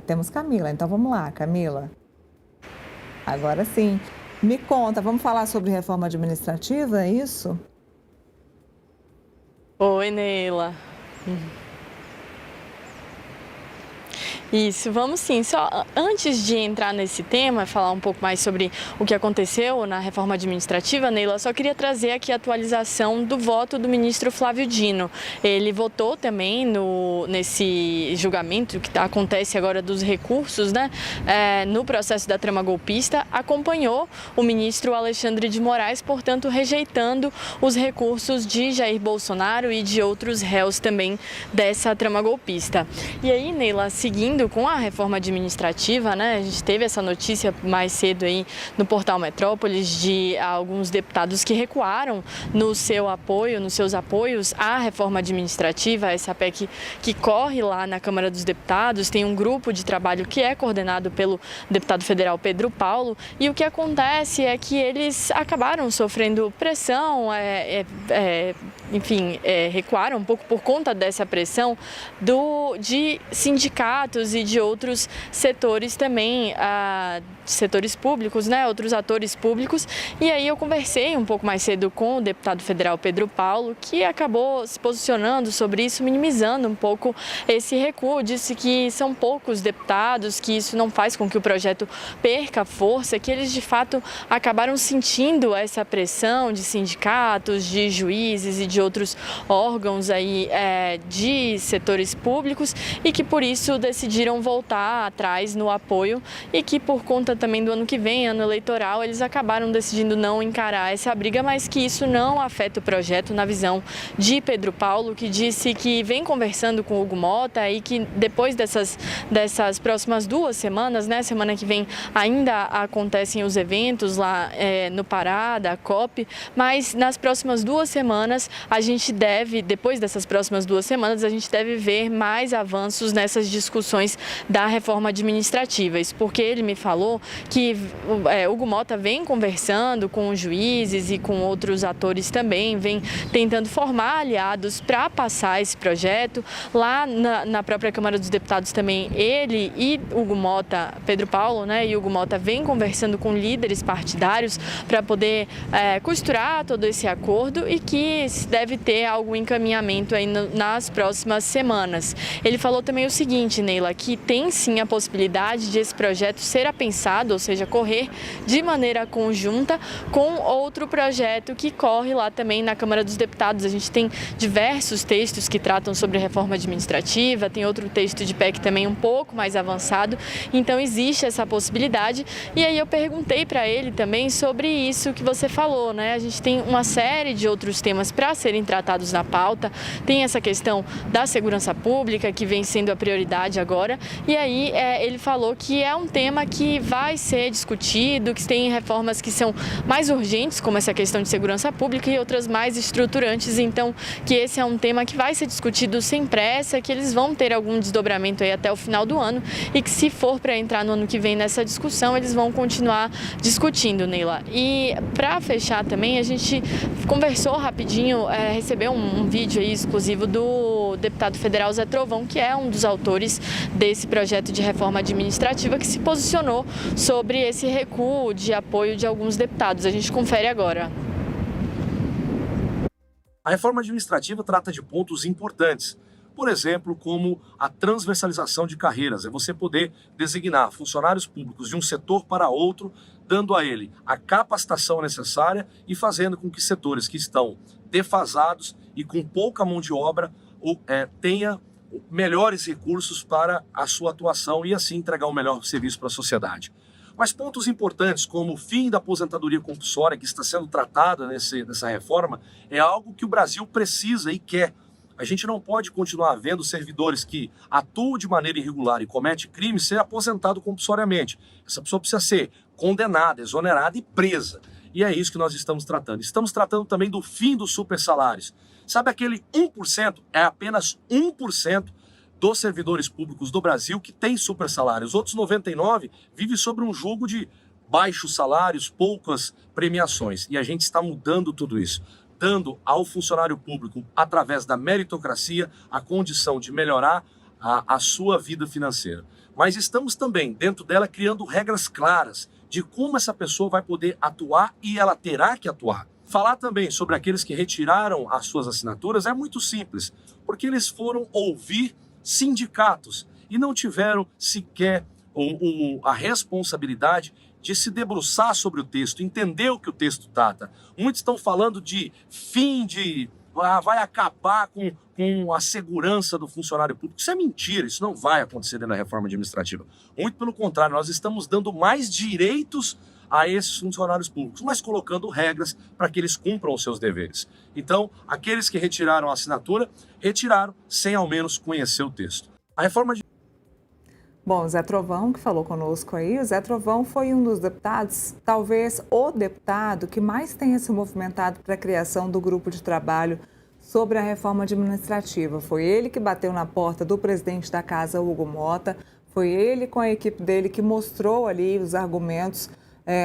Temos Camila, então vamos lá, Camila. Agora sim. Me conta, vamos falar sobre reforma administrativa, é isso? Oi, Neila. Isso, vamos sim. Só antes de entrar nesse tema, falar um pouco mais sobre o que aconteceu na reforma administrativa, Neila, só queria trazer aqui a atualização do voto do ministro Flávio Dino. Ele votou também nesse julgamento que acontece agora dos recursos, né, no processo da trama golpista, acompanhou o ministro Alexandre de Moraes, portanto, rejeitando os recursos de Jair Bolsonaro e de outros réus também dessa trama golpista. E aí, Neila, seguindo com a reforma administrativa, né, a gente teve essa notícia mais cedo aí no portal Metrópolis de alguns deputados que recuaram no seu apoio, nos seus apoios à reforma administrativa, essa PEC que corre lá na Câmara dos Deputados. Tem um grupo de trabalho que é coordenado pelo deputado federal Pedro Paulo, e o que acontece é que eles acabaram sofrendo pressão, recuaram um pouco por conta dessa pressão de sindicatos e de outros setores também, setores públicos, né, outros atores públicos. E aí eu conversei um pouco mais cedo com o deputado federal Pedro Paulo, que acabou se posicionando sobre isso, minimizando um pouco esse recuo, disse que são poucos deputados, que isso não faz com que o projeto perca força, que eles de fato acabaram sentindo essa pressão de sindicatos, de juízes e de outros órgãos aí de setores públicos, e que por isso decidiram voltar atrás no apoio, e que por conta também do ano que vem, ano eleitoral, eles acabaram decidindo não encarar essa briga, mas que isso não afeta o projeto na visão de Pedro Paulo, que disse que vem conversando com o Hugo Mota e que depois dessas próximas 2 semanas, né, semana que vem ainda acontecem os eventos lá no Pará, da COP, mas nas próximas 2 semanas a gente deve, depois dessas próximas 2 semanas, a gente deve ver mais avanços nessas discussões da reforma administrativa. Isso porque ele me falou que Hugo Mota vem conversando com os juízes e com outros atores também, vem tentando formar aliados para passar esse projeto. Lá na própria Câmara dos Deputados também, ele e Hugo Mota, Pedro Paulo, né, e Hugo Mota vem conversando com líderes partidários para poder costurar todo esse acordo, e que deve ter algum encaminhamento aí nas próximas semanas. Ele falou também o seguinte, Neila, que tem sim a possibilidade de esse projeto ser apensado, ou seja, correr de maneira conjunta com outro projeto que corre lá também na Câmara dos Deputados. A gente tem diversos textos que tratam sobre reforma administrativa, tem outro texto de PEC também um pouco mais avançado, então existe essa possibilidade. E aí eu perguntei para ele também sobre isso que você falou, né? A gente tem uma série de outros temas para serem tratados na pauta, tem essa questão da segurança pública, que vem sendo a prioridade agora, e aí ele falou que é um tema que vai ser discutido, que tem reformas que são mais urgentes, como essa questão de segurança pública, e outras mais estruturantes, então que esse é um tema que vai ser discutido sem pressa, que eles vão ter algum desdobramento aí até o final do ano, e que se for para entrar no ano que vem nessa discussão, eles vão continuar discutindo, Neila. E para fechar também, a gente conversou rapidinho, recebeu um vídeo aí exclusivo do deputado federal Zé Trovão, que é um dos autores desse projeto de reforma administrativa, que se posicionou sobre esse recuo de apoio de alguns deputados. A gente confere agora. A reforma administrativa trata de pontos importantes, por exemplo, como a transversalização de carreiras, é você poder designar funcionários públicos de um setor para outro, dando a ele a capacitação necessária e fazendo com que setores que estão defasados e com pouca mão de obra tenha melhores recursos para a sua atuação e assim entregar um melhor serviço para a sociedade. Mas pontos importantes como o fim da aposentadoria compulsória, que está sendo tratada nessa reforma, é algo que o Brasil precisa e quer. A gente não pode continuar vendo servidores que atuam de maneira irregular e cometem crime ser aposentado compulsoriamente. Essa pessoa precisa ser condenada, exonerada e presa. E é isso que nós estamos tratando. Estamos tratando também do fim dos supersalários. Sabe aquele 1%? É apenas 1% dos servidores públicos do Brasil que tem supersalários. Os outros 99% vivem sobre um jugo de baixos salários, poucas premiações. E a gente está mudando tudo isso, dando ao funcionário público, através da meritocracia, a condição de melhorar a sua vida financeira. mas estamos também, dentro dela, criando regras claras de como essa pessoa vai poder atuar e ela terá que atuar. Falar também sobre aqueles que retiraram as suas assinaturas é muito simples, porque eles foram ouvir sindicatos e não tiveram sequer a responsabilidade de se debruçar sobre o texto, entender o que o texto trata. Muitos estão falando de fim de... vai acabar com a segurança do funcionário público. Isso é mentira, isso não vai acontecer dentro da reforma administrativa. Muito pelo contrário, nós estamos dando mais direitos a esses funcionários públicos, mas colocando regras para que eles cumpram os seus deveres. Então, aqueles que retiraram a assinatura, retiraram sem ao menos conhecer o texto. A reforma de... Bom, o Zé Trovão, que falou conosco aí, o Zé Trovão foi um dos deputados, talvez o deputado que mais tenha se movimentado para a criação do grupo de trabalho sobre a reforma administrativa. Foi ele que bateu na porta do presidente da casa, Hugo Mota, foi ele com a equipe dele que mostrou ali os argumentos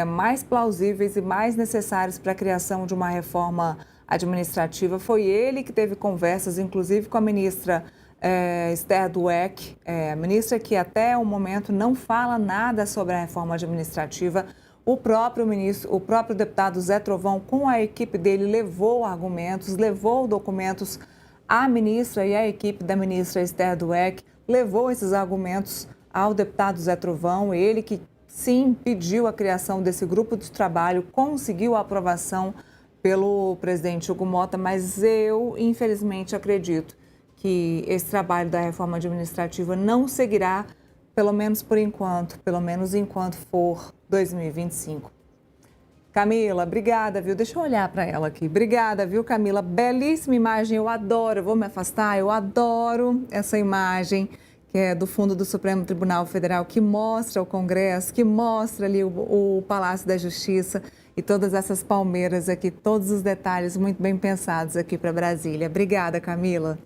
mais plausíveis e mais necessários para a criação de uma reforma administrativa. Foi ele que teve conversas, inclusive com a ministra Esther Dweck, ministra que até o momento não fala nada sobre a reforma administrativa. O próprio deputado Zé Trovão, com a equipe dele, levou argumentos, levou documentos à ministra e à equipe da ministra Esther Dweck, levou esses argumentos ao deputado Zé Trovão, ele que sim pediu a criação desse grupo de trabalho, conseguiu a aprovação pelo presidente Hugo Mota, mas eu, infelizmente, acredito que esse trabalho da reforma administrativa não seguirá, pelo menos por enquanto, pelo menos enquanto for 2025. Camila, obrigada, viu? Deixa eu olhar para ela aqui. Obrigada, viu, Camila? Belíssima imagem, eu adoro, eu vou me afastar, eu adoro essa imagem que é do fundo do Supremo Tribunal Federal, que mostra o Congresso, que mostra ali o Palácio da Justiça e todas essas palmeiras aqui, todos os detalhes muito bem pensados aqui para Brasília. Obrigada, Camila.